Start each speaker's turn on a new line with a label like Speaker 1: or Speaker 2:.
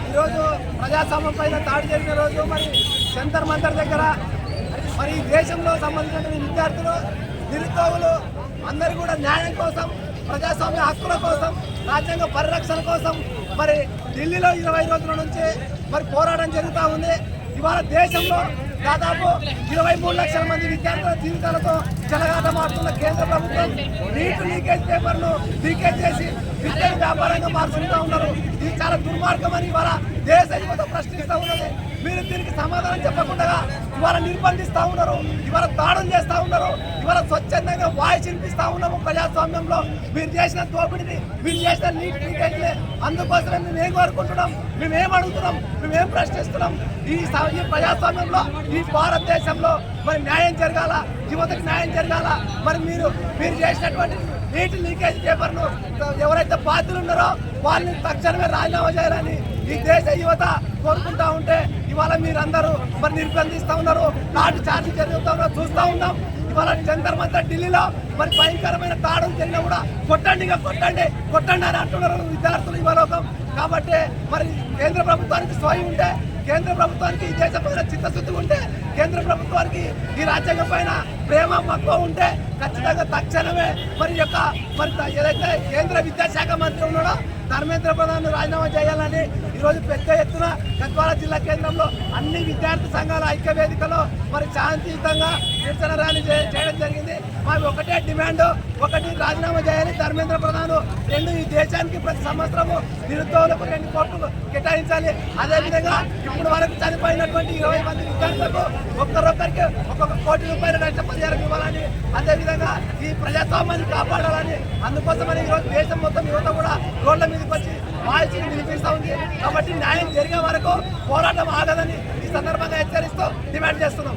Speaker 1: ఈరోజు ప్రజాస్వామ్యం పైన దాడి జరిగిన రోజు మరి జంతర్ మంతర్ దగ్గర మరి ఈ దేశంలో సంబంధించిన విద్యార్థులు నిరుద్యోగులు అందరూ కూడా న్యాయం కోసం ప్రజాస్వామ్య హక్కుల కోసం రాజ్యాంగ పరిరక్షణ కోసం మరి ఢిల్లీలో 20 రోజుల నుంచి మరి పోరాటం జరుగుతూ ఉంది. ఇవాళ దేశంలో దాదాపు 23 లక్షల మంది విద్యార్థుల జీవితాలతో చెలగాటమాడుతున్న కేంద్ర ప్రభుత్వం నీట్ లీకేజ్ పేపర్ను లీకేజ్ చేసి విద్యను వ్యాపారంగా మార్చుకుంటూ ఉన్నారు. ఇది చాలా దుర్మార్గం అని ఇవాళ దేశ యువత ప్రశ్నిస్తూ ఉన్నది. మీరు దీనికి సమాధానం చెప్పకుండా ఇవాళ నిర్బంధిస్తూ ఉన్నారు, ఇవాళ దాడులు చేస్తూ ఉన్నారు, ఇవాళ స్వచ్ఛందంగా వాయిస్ వినిపిస్తూ ఉన్నాము. ప్రజాస్వామ్యంలో మీరు చేసిన దోపిడిని, మీరు చేసిన నీట్ లీకేజ్ని అందుకోసమే మేము ఏం కోరుకుంటున్నాం, మేమేం అడుగుతున్నాం, మేమేం ప్రశ్నిస్తున్నాం. ఈ ప్రజాస్వామ్యంలో ఈ భారతదేశంలో మరి న్యాయం జరగాల, యువతకు న్యాయం జరగాల. మరి మీరు చేసినటువంటి నీటి లీకేజ్ పేపర్ను ఎవరైతే బాధ్యులు ఉన్నారో వాళ్ళని తక్షణమే రాజీనామా చేయాలని ఈ దేశ యువత కోరుకుంటా ఉంటే ఇవాళ మీరందరూ మరి నిర్బంధిస్తూ ఉన్నారు, నాటి చార్జీ జరుగుతూ ఉన్నారు, చూస్తూ ఉన్నాం. ఇవాళ జంతర్ మంతర్ ఢిల్లీలో మరి భయంకరమైన దాడులు జరిగినా కూడా కొట్టండి అని అంటున్నారు విద్యార్థులు ఇవాళ. కాబట్టి మరి కేంద్ర ప్రభుత్వానికి స్వయం ఉంటే, కేంద్ర ప్రభుత్వానికి ఈ దేశం పైన చిత్తశుద్ధి ఉంటే, కేంద్ర ప్రభుత్వానికి ఈ రాజ్యాంగం పైన ప్రేమ మక్కువ ఉంటే ఖచ్చితంగా తక్షణమే మరి ఏదైతే కేంద్ర విద్యాశాఖ మంత్రి ఉన్నాడో ధర్మేంద్ర ప్రధాన్ రాజీనామా చేయాలని ఈరోజు పెద్ద ఎత్తున గద్వాల జిల్లా కేంద్రంలో అన్ని విద్యార్థి సంఘాల ఐక్య వేదికలో మరి శాంతియుతంగా నిరసన ర్యాలీ చేయడం జరిగింది. మాది ఒకటే డిమాండ్, ఒకటి రాజీనామా చేయాలి ధర్మేంద్ర ప్రధాన్, 2 ఈ దేశానికి ప్రతి సంవత్సరము నిరుద్యోగులకు 2 కోట్లు కేటాయించాలి. అదేవిధంగా ఇప్పుడు వరకు చనిపోయినటువంటి 20 మంది విద్యార్థులకు ఒక్కొక్కరికి ₹1 కోటి నష్టపరిహారం ఇవ్వాలని, అదేవిధంగా ఈ ప్రజాస్వామ్యాన్ని కాపాడాలని, అందుకోసమని ఈరోజు దేశం మొత్తం యువత కూడా రోడ్ల మీదకి వచ్చి వాయిస్ వినిపిస్తూ ఉంది. కాబట్టి న్యాయం జరిగే వరకు పోరాటం ఆగదని ఈ సందర్భంగా హెచ్చరిస్తూ డిమాండ్ చేస్తున్నాం.